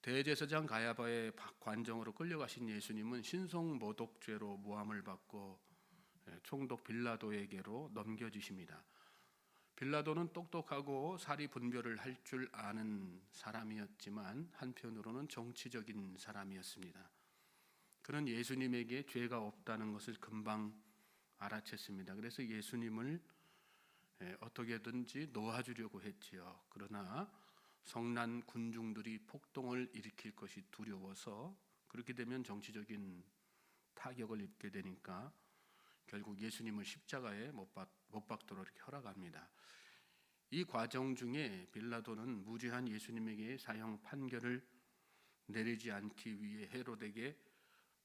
대제사장 가야바의 관정으로 끌려가신 예수님은 신성모독죄로 모함을 받고 총독 빌라도에게로 넘겨지십니다. 빌라도는 똑똑하고 사리 분별을 할 줄 아는 사람이었지만 한편으로는 정치적인 사람이었습니다. 그는 예수님에게 죄가 없다는 것을 금방 알아챘습니다. 그래서 예수님을 어떻게든지 놓아주려고 했지요. 그러나 성난 군중들이 폭동을 일으킬 것이 두려워서, 그렇게 되면 정치적인 타격을 입게 되니까 결국 예수님을 십자가에 못 박도록 이렇게 허락합니다. 이 과정 중에 빌라도는 무죄한 예수님에게 사형 판결을 내리지 않기 위해 헤롯에게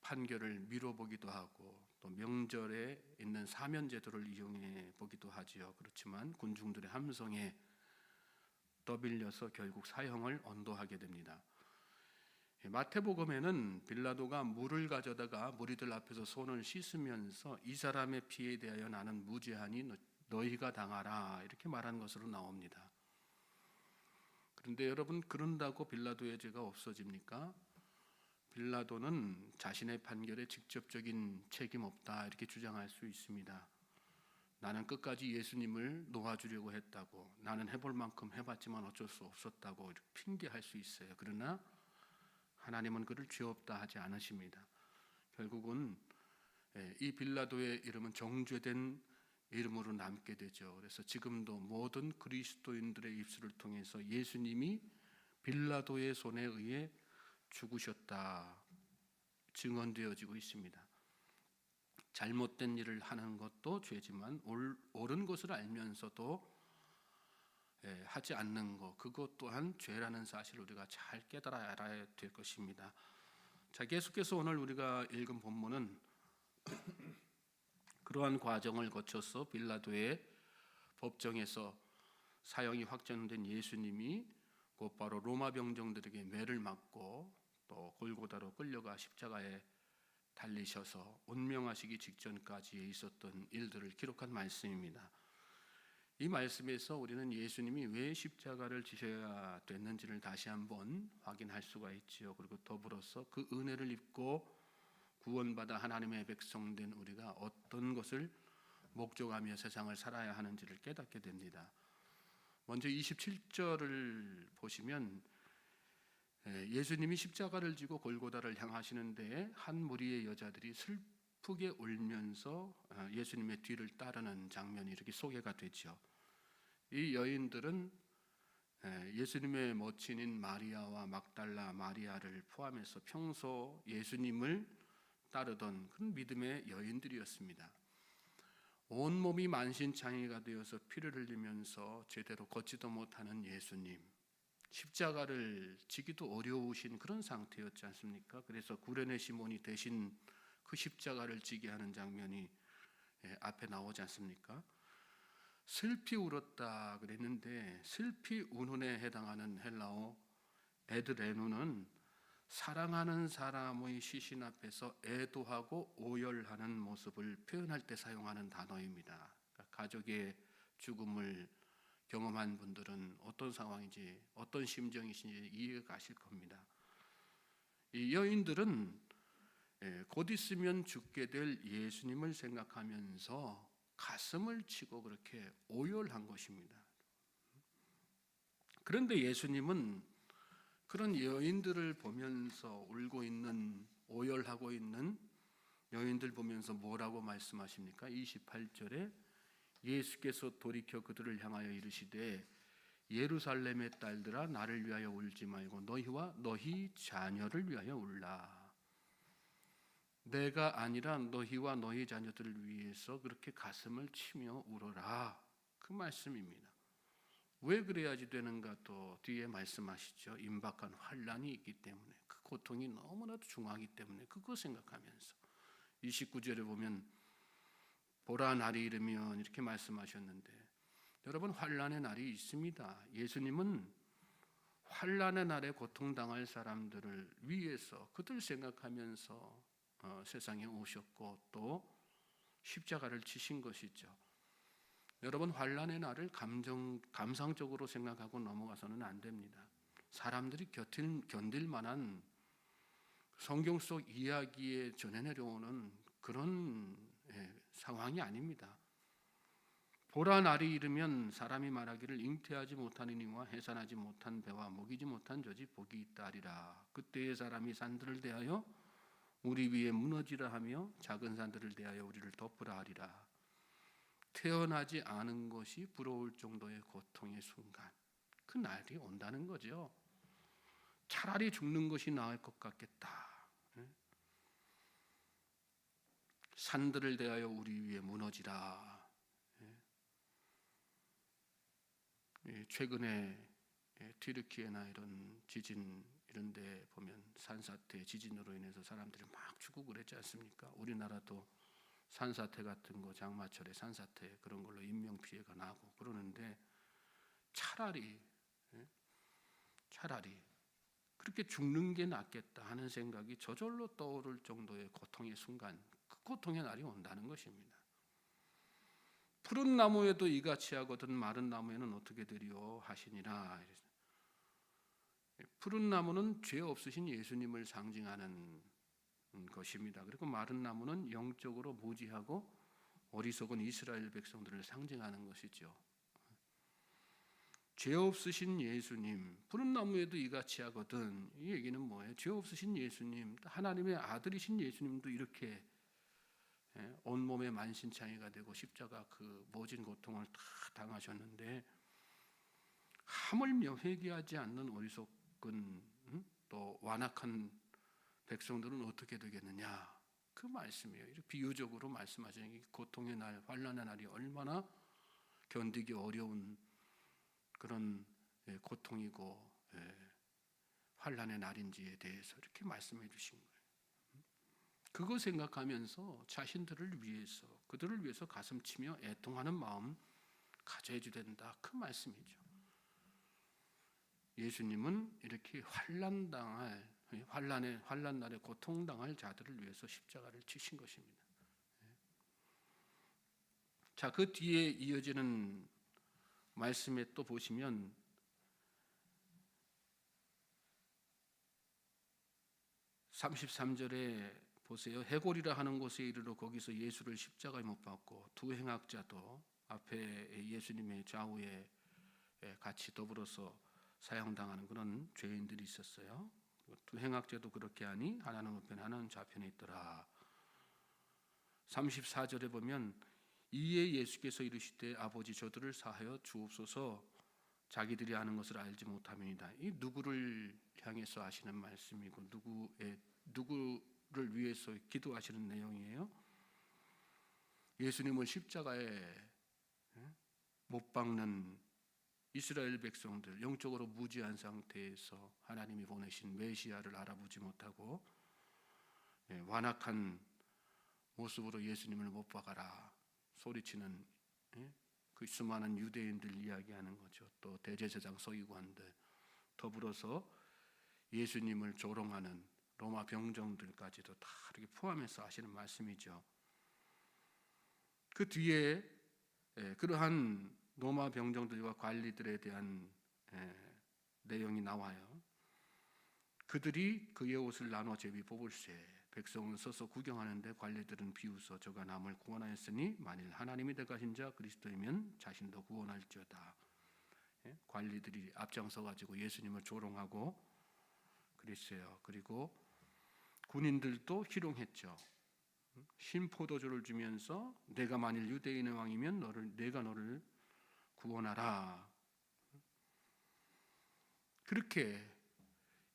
판결을 미뤄보기도 하고, 또 명절에 있는 사면제도를 이용해 보기도 하지요. 그렇지만 군중들의 함성에 떠밀려서 결국 사형을 언도하게 됩니다. 마태복음에는 빌라도가 물을 가져다가 무리들 앞에서 손을 씻으면서 이 사람의 피에 대하여 나는 무죄하니 너희가 당하라, 이렇게 말한 것으로 나옵니다. 그런데 여러분, 그런다고 빌라도의 죄가 없어집니까? 빌라도는 자신의 판결에 직접적인 책임 없다, 이렇게 주장할 수 있습니다. 나는 끝까지 예수님을 놓아주려고 했다고, 나는 해볼 만큼 해봤지만 어쩔 수 없었다고 이렇게 핑계할 수 있어요. 그러나 하나님은 그를 죄 없다 하지 않으십니다. 결국은 이 빌라도의 이름은 정죄된 이름으로 남게 되죠. 그래서 지금도 모든 그리스도인들의 입술을 통해서 예수님이 빌라도의 손에 의해 죽으셨다 증언되어지고 있습니다. 잘못된 일을 하는 것도 죄지만 옳은 것을 알면서도 하지 않는 것, 그것 또한 죄라는 사실을 우리가 잘 깨달아 알아야 될 것입니다. 자, 계속해서 오늘 우리가 읽은 본문은 그러한 과정을 거쳐서 빌라도의 법정에서 사형이 확정된 예수님이 곧바로 로마 병정들에게 매를 맞고 또 골고다로 끌려가 십자가에 달리셔서 운명하시기 직전까지 있었던 일들을 기록한 말씀입니다. 이 말씀에서 우리는 예수님이 왜 십자가를 지셔야 됐는지를 다시 한번 확인할 수가 있지요. 그리고 더불어서 그 은혜를 입고 구원받아 하나님의 백성된 우리가 어떤 것을 목적하며 세상을 살아야 하는지를 깨닫게 됩니다. 먼저 27절을 보시면 예수님이 십자가를 지고 골고다를 향하시는데 한 무리의 여자들이 슬프게 울면서 예수님의 뒤를 따르는 장면이 이렇게 소개가 되죠. 이 여인들은 예수님의 모친인 마리아와 막달라 마리아를 포함해서 평소 예수님을 따르던 그런 믿음의 여인들이었습니다. 온몸이 만신창이가 되어서 피를 흘리면서 제대로 걷지도 못하는 예수님, 십자가를 지기도 어려우신 그런 상태였지 않습니까? 그래서 구레네 시몬이 대신 그 십자가를 지게 하는 장면이 앞에 나오지 않습니까? 슬피 울었다 그랬는데, 슬피 우는에 해당하는 헬라어 에드레누는 사랑하는 사람의 시신 앞에서 애도하고 오열하는 모습을 표현할 때 사용하는 단어입니다. 그러니까 가족의 죽음을 경험한 분들은 어떤 상황인지, 어떤 심정이신지 이해가 가실 겁니다. 이 여인들은 곧 있으면 죽게 될 예수님을 생각하면서 가슴을 치고 그렇게 오열한 것입니다. 그런데 예수님은 그런 여인들을 보면서 울고 있는, 오열하고 있는 여인들 보면서 뭐라고 말씀하십니까? 28절에 예수께서 돌이켜 그들을 향하여 이르시되 예루살렘의 딸들아 나를 위하여 울지 말고 너희와 너희 자녀를 위하여 울라. 내가 아니라 너희와 너희 자녀들을 위해서 그렇게 가슴을 치며 울어라, 그 말씀입니다. 왜 그래야지 되는가? 또 뒤에 말씀하시죠. 임박한 환난이 있기 때문에, 그 고통이 너무나도 중하기 때문에 그거 생각하면서 29절에 보면 보라 날이 이르면 이렇게 말씀하셨는데, 여러분, 환난의 날이 있습니다. 예수님은 환난의 날에 고통당할 사람들을 위해서 그들 생각하면서 세상에 오셨고 또 십자가를 지신 것이죠. 여러분, 환난의 날을 감상적으로 생각하고 넘어가서는 안 됩니다. 사람들이 견딜 만한 성경 속 이야기에 전해 내려오는 그런 상황이 아닙니다. 보라 날이 이르면 사람이 말하기를 잉태하지 못한 이와 해산하지 못한 배와 먹이지 못한 젖이 복이 있다 하리라. 그때의 사람이 산들을 대하여 우리 위에 무너지라 하며 작은 산들을 대하여 우리를 덮으라 하리라. 태어나지 않은 것이 부러울 정도의 고통의 순간, 그 날이 온다는 거죠. 차라리 죽는 것이 나을 것 같겠다. 산들을 대하여 우리 위에 무너지라. 최근에 튀르키예나 이런 지진 이런 데 보면 산사태, 지진으로 인해서 사람들이 막 죽고 그랬지 않습니까? 우리나라도 산사태 같은 거, 장마철에 산사태 그런 걸로 인명 피해가 나고 그러는데 차라리 그렇게 죽는 게 낫겠다 하는 생각이 저절로 떠오를 정도의 고통의 순간, 그 고통의 날이 온다는 것입니다. 푸른 나무에도 이같이 하거든 마른 나무에는 어떻게 되리요 하시니라. 푸른 나무는 죄 없으신 예수님을 상징하는 것입니다. 그리고 마른 나무는 영적으로 무지하고 어리석은 이스라엘 백성들을 상징하는 것이죠. 죄 없으신 예수님, 푸른 나무에도 이같이 하거든. 이 얘기는 뭐예요? 죄 없으신 예수님, 하나님의 아들이신 예수님도 이렇게 온몸에 만신창이가 되고 십자가 그 모진 고통을 다 당하셨는데 하물며 회개하지 않는 어리석은 또 완악한 백성들은 어떻게 되겠느냐, 그 말씀이에요. 이렇게 비유적으로 말씀하시는 게 고통의 날, 환난의 날이 얼마나 견디기 어려운 그런 고통이고 환난의 날인지에 대해서 이렇게 말씀해 주신 거예요. 그거 생각하면서 자신들을 위해서, 그들을 위해서 가슴치며 애통하는 마음 가져야 된다, 그 말씀이죠. 예수님은 이렇게 환난 날에 고통당할 자들을 위해서 십자가를 치신 것입니다. 자, 그 뒤에 이어지는 말씀에 또 보시면 33절에 보세요. 해골이라 하는 곳에 이르러 거기서 예수를 십자가에 못 박고 두 행악자도 앞에 예수님의 좌우에 같이 더불어서 사형당하는 그런 죄인들이 있었어요. 두 행악자도 그렇게 하니 하나는 우편에 하나는 좌편에 있더라. 34절에 보면 이에 예수께서 이르시되 아버지 저들을 사하여 주옵소서 자기들이 아는 것을 알지 못함이니이다. 이 누구를 향해서 하시는 말씀이고 누구를 위해서 기도하시는 내용이에요. 예수님을 십자가에 못 박는 이스라엘 백성들, 영적으로 무지한 상태에서 하나님이 보내신 메시아를 알아보지 못하고 완악한 모습으로 예수님을 못 박아라 소리치는 그 수많은 유대인들 이야기하는 거죠. 또 대제사장 서기관들, 더불어서 예수님을 조롱하는 로마 병정들까지도 다 이렇게 포함해서 하시는 말씀이죠. 그 뒤에 그러한 로마 병정들과 관리들에 대한 내용이 나와요. 그들이 그의 옷을 나눠 제비 뽑을세. 백성은 서서 구경하는데 관리들은 비웃어 저가 남을 구원하였으니 만일 하나님이 대가신 자 그리스도이면 자신도 구원할지어다. 관리들이 앞장서 가지고 예수님을 조롱하고 그랬어요. 그리고 군인들도 희롱했죠. 신포도주를 주면서 내가 만일 유대인의 왕이면 내가 너를 구원하라. 그렇게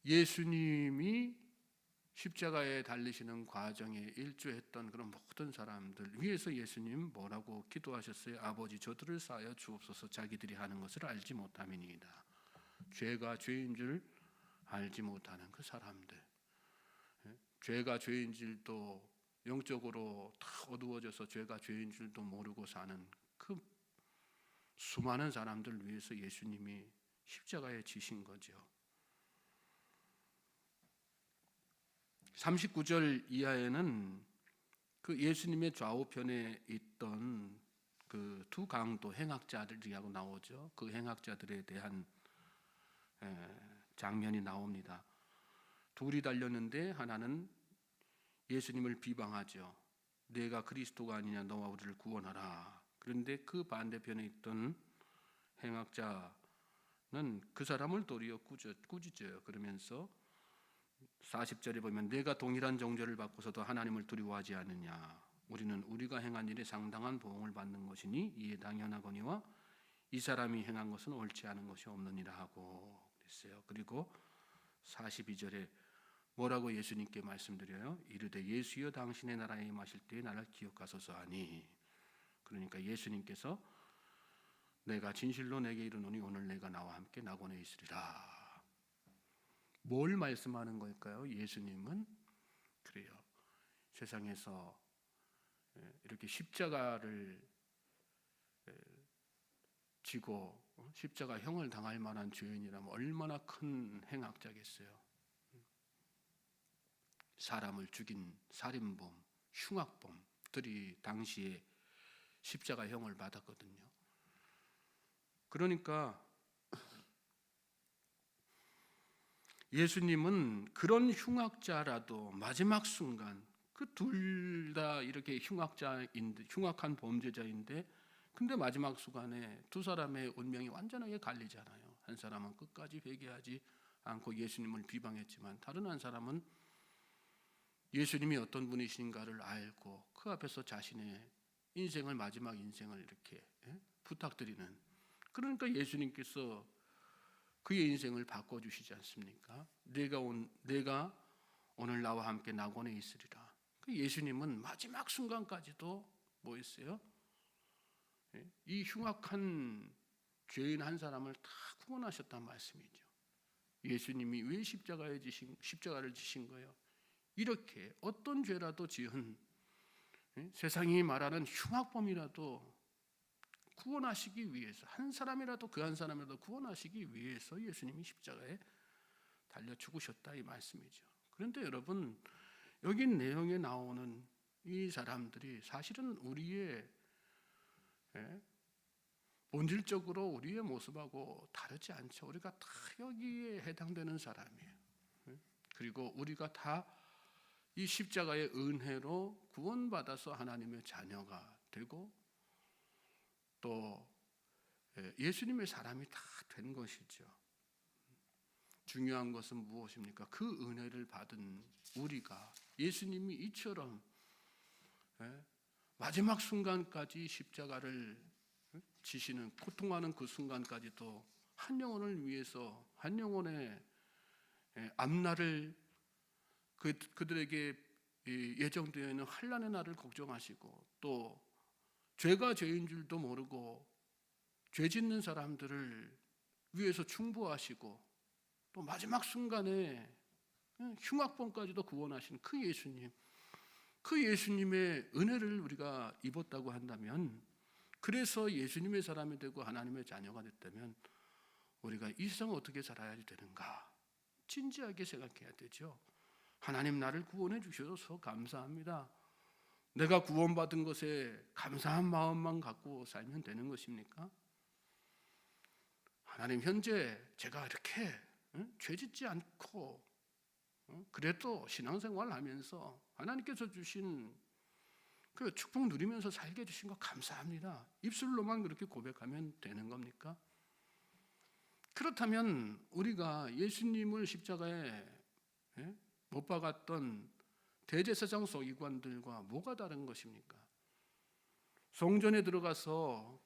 예수님이 십자가에 달리시는 과정에 일조했던 그런 모든 사람들 위해서 예수님 뭐라고 기도하셨어요? 아버지 저들을 사하여 주옵소서 자기들이 하는 것을 알지 못함이니이다. 죄가 죄인 줄 알지 못하는 그 사람들, 죄가 죄인 줄도 영적으로 다 어두워져서 죄가 죄인 줄도 모르고 사는 그 수많은 사람들 위해서 예수님이 십자가에 지신 거죠. 39절 이하에는 그 예수님의 좌우편에 있던 그 두 강도 행악자들이라고 나오죠. 그 행악자들에 대한 장면이 나옵니다. 둘이 달렸는데 하나는 예수님을 비방하죠. 내가 그리스도가 아니냐, 너와 우리를 구원하라. 그런데 그 반대편에 있던 행악자는 그 사람을 도리어 꾸짖어요. 그러면서 40절에 보면 내가 동일한 정죄를 받고서도 하나님을 두려워하지 않느냐. 우리는 우리가 행한 일에 상당한 보응을 받는 것이니 이에 당연하거니와 이 사람이 행한 것은 옳지 않은 것이 없느니라 하고 그랬어요. 그리고 42절에 뭐라고 예수님께 말씀드려요? 이르되 예수여 당신의 나라에 임하실 때에 나를 기억하소서 하니. 그러니까 예수님께서 내가 진실로 내게 이르노니 오늘 내가 나와 함께 낙원에 있으리라. 뭘 말씀하는 걸까요? 예수님은 그래요. 세상에서 이렇게 십자가를 지고 십자가형을 당할 만한 죄인이라면 얼마나 큰 행악자겠어요. 사람을 죽인 살인범, 흉악범들이 당시에 십자가형을 받았거든요. 그러니까 예수님은 그런 흉악자라도 마지막 순간 그 둘 다 이렇게 흉악한 범죄자인데 근데 마지막 순간에 두 사람의 운명이 완전하게 갈리잖아요. 한 사람은 끝까지 회개하지 않고 예수님을 비방했지만 다른 한 사람은 예수님이 어떤 분이신가를 알고 그 앞에서 자신의 인생을 마지막 인생을 이렇게 부탁드리는, 그러니까 예수님께서 그의 인생을 바꿔주시지 않습니까? 내가 오늘 나와 함께 낙원에 있으리라. 그 예수님은 마지막 순간까지도 뭐 했어요? 이 흉악한 죄인 한 사람을 다 구원하셨단 말씀이죠. 예수님이 왜 십자가를 지신 거예요? 이렇게 어떤 죄라도 지은 세상이 말하는 흉악범이라도 구원하시기 위해서, 한 사람이라도 그 한 사람이라도 구원하시기 위해서 예수님이 십자가에 달려 죽으셨다 이 말씀이죠. 그런데 여러분, 여기 내용에 나오는 이 사람들이 사실은 우리의 본질적으로 우리의 모습하고 다르지 않죠. 우리가 다 여기에 해당되는 사람이에요. 그리고 우리가 다 이 십자가의 은혜로 구원받아서 하나님의 자녀가 되고 또 예수님의 사람이 다 된 것이죠. 중요한 것은 무엇입니까? 그 은혜를 받은 우리가 예수님이 이처럼 마지막 순간까지 십자가를 지시는, 고통하는 그 순간까지도 한 영혼을 위해서 한 영혼의 앞날을 그들에게 예정되어 있는 환난의 날을 걱정하시고 또 죄가 죄인 줄도 모르고 죄 짓는 사람들을 위해서 충보하시고 또 마지막 순간에 흉악범까지도 구원하신 그 예수님, 그 예수님의 은혜를 우리가 입었다고 한다면, 그래서 예수님의 사람이 되고 하나님의 자녀가 됐다면 우리가 이 세상을 어떻게 살아야 되는가 진지하게 생각해야 되죠. 하나님 나를 구원해 주셔서 감사합니다. 내가 구원받은 것에 감사한 마음만 갖고 살면 되는 것입니까? 하나님, 현재 제가 이렇게 죄짓지 않고 그래도 신앙생활을 하면서 하나님께서 주신 그 축복 누리면서 살게 해주신 거 감사합니다. 입술로만 그렇게 고백하면 되는 겁니까? 그렇다면 우리가 예수님을 십자가에 못 박았던 대제사장 서기관들과 뭐가 다른 것입니까? 성전에 들어가서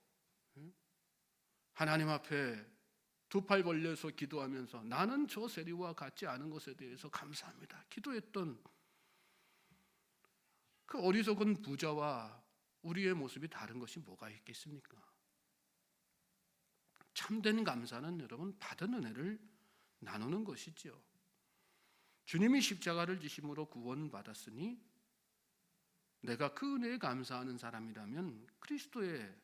하나님 앞에 두 팔 벌려서 기도하면서 나는 저 세리와 같지 않은 것에 대해서 감사합니다 기도했던 그 어리석은 부자와 우리의 모습이 다른 것이 뭐가 있겠습니까? 참된 감사는 여러분 받은 은혜를 나누는 것이죠. 주님이 십자가를 지심으로 구원받았으니 내가 그 은혜에 감사하는 사람이라면 그리스도의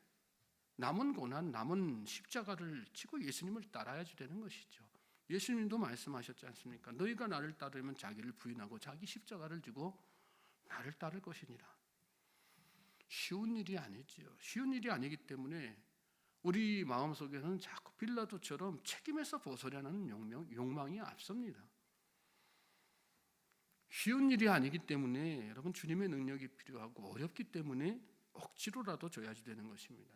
남은 고난, 남은 십자가를 지고 예수님을 따라야지 되는 것이죠. 예수님도 말씀하셨지 않습니까? 너희가 나를 따르면 자기를 부인하고 자기 십자가를 지고 나를 따를 것이니라. 쉬운 일이 아니지요. 쉬운 일이 아니기 때문에 우리 마음속에는 자꾸 빌라도처럼 책임에서 벗어나는 욕망이 앞섭니다. 쉬운 일이 아니기 때문에 여러분 주님의 능력이 필요하고 어렵기 때문에 억지로라도 줘야지 되는 것입니다.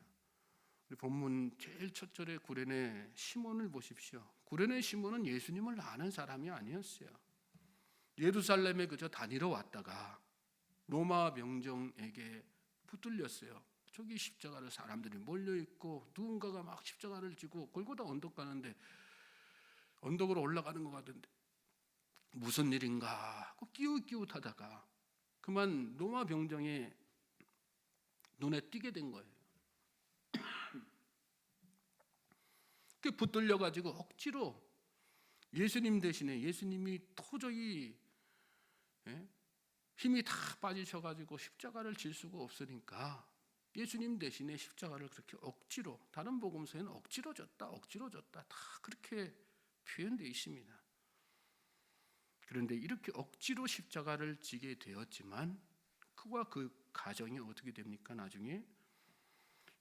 우리 본문 제일 첫 절에 구레네 시몬을 보십시오. 구레네 시몬은 예수님을 아는 사람이 아니었어요. 예루살렘에 그저 다니러 왔다가 로마 병정에게 붙들렸어요. 저기 십자가를 사람들이 몰려있고 누군가가 막 십자가를 지고 골고다 언덕 가는데 언덕으로 올라가는 것 같은데 무슨 일인가 하고 끼웃끼웃하다가 그만 로마 병정의 눈에 띄게 된 거예요. 그 붙들려가지고 억지로 예수님 대신에 예수님이 도저히 힘이 다 빠지셔가지고 십자가를 질 수가 없으니까 예수님 대신에 십자가를 그렇게 억지로, 다른 복음서에는 억지로 졌다 다 그렇게 표현되어 있습니다. 그런데 이렇게 억지로 십자가를 지게 되었지만 그와 그 가정이 어떻게 됩니까? 나중에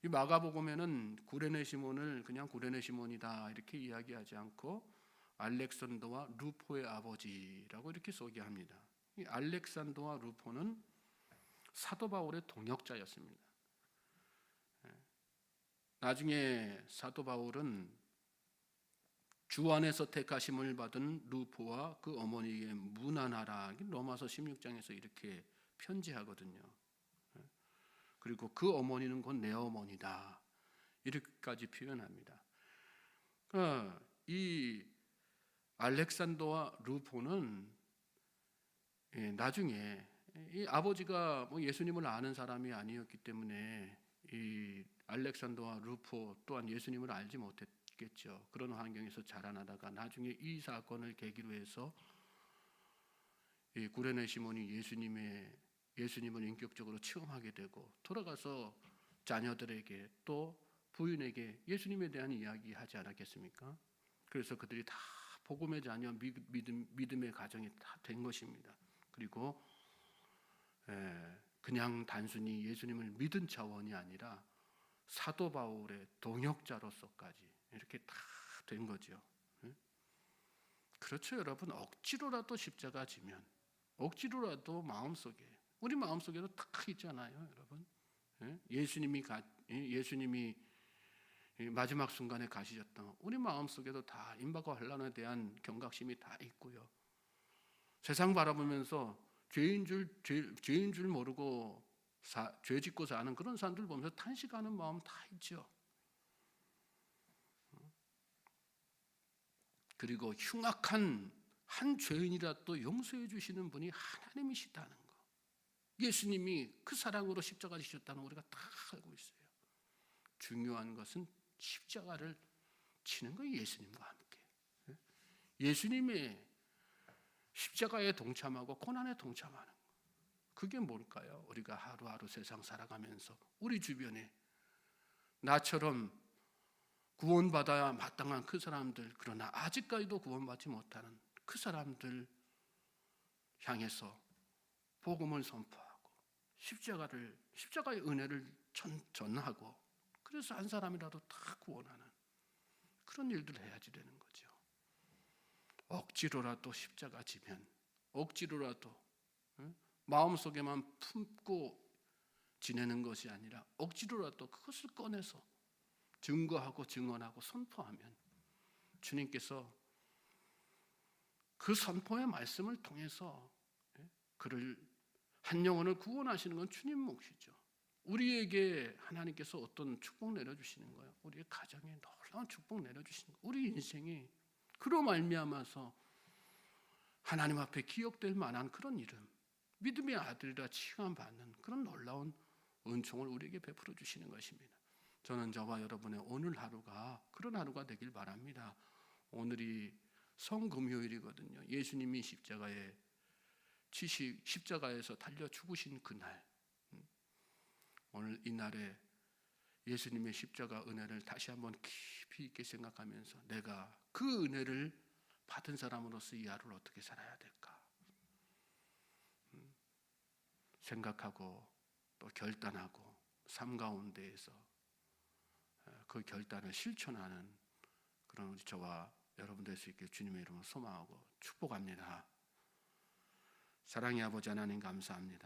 이 마가복음에는 구레네 시몬을 그냥 구레네 시몬이다 이렇게 이야기하지 않고 알렉산더와 루포의 아버지라고 이렇게 소개합니다. 이 알렉산더와 루포는 사도 바울의 동역자였습니다. 나중에 사도 바울은 주 안에서 택하심을 받은 루포와 그 어머니에게 문안하라, 로마서 16장에서 이렇게 편지하거든요. 그리고 그 어머니는 곧 내 어머니다 이렇게까지 표현합니다. 이 알렉산더와 루포는 나중에 이 아버지가 뭐 예수님을 아는 사람이 아니었기 때문에 이 알렉산더와 루포 또한 예수님을 알지 못했겠죠. 그런 환경에서 자라나다가 나중에 이 사건을 계기로 해서 이 구레네 시몬이 예수님을 인격적으로 체험하게 되고 돌아가서 자녀들에게 또 부인에게 예수님에 대한 이야기 하지 않았겠습니까? 그래서 그들이 다 복음의 자녀, 믿음의 가정이 다 된 것입니다. 그리고 그냥 단순히 예수님을 믿은 차원이 아니라 사도 바울의 동역자로서까지 이렇게 다 된 거죠. 그렇죠, 여러분. 억지로라도 십자가 지면, 억지로라도 우리 마음속에도 딱 있잖아요, 여러분. 예수님이 마지막 순간에 가시셨던 우리 마음속에도 다 임박과 환난에 대한 경각심이 다 있고요. 세상 바라보면서 죄인 줄 모르고 죄 짓고 사는 그런 사람들 보면서 탄식하는 마음 다 있죠. 그리고 흉악한 한 죄인이라도 용서해 주시는 분이 하나님이시다는 거, 예수님이 그 사랑으로 십자가 지셨다는 우리가 다 알고 있어요. 중요한 것은 십자가를 치는 거예요. 예수님과 함께 예수님의 십자가에 동참하고 고난에 동참하는 거. 그게 뭘까요? 우리가 하루하루 세상 살아가면서 우리 주변에 나처럼 구원받아야 마땅한 그 사람들, 그러나 아직까지도 구원받지 못하는 그 사람들 향해서 복음을 선포하고 십자가의 은혜를 전하고, 그래서 한 사람이라도 다 구원하는 그런 일들을 해야지 되는 거죠. 억지로라도 십자가 지면, 억지로라도 마음속에만 품고 지내는 것이 아니라 억지로라도 그것을 꺼내서 증거하고 증언하고 선포하면 주님께서 그 선포의 말씀을 통해서 그를 한 영혼을 구원하시는 건 주님 몫이죠. 우리에게 하나님께서 어떤 축복 내려주시는 거예요. 우리의 가정에 놀라운 축복 내려주시는 거예요. 우리 인생이 그로 말미암아서 하나님 앞에 기억될 만한 그런 이름, 믿음의 아들이라 칭함받는 그런 놀라운 은총을 우리에게 베풀어 주시는 것입니다. 저는 저와 여러분의 오늘 하루가 그런 하루가 되길 바랍니다. 오늘이 성금요일이거든요. 예수님이 십자가에서 달려 죽으신 그날, 오늘 이 날에 예수님의 십자가 은혜를 다시 한번 깊이 있게 생각하면서 내가 그 은혜를 받은 사람으로서 이 하루를 어떻게 살아야 될까 생각하고 또 결단하고 삶 가운데에서 그 결단을 실천하는 그런 우리 저와 여러분 될 수 있게 주님의 이름으로 소망하고 축복합니다. 사랑의 아버지 하나님 감사합니다.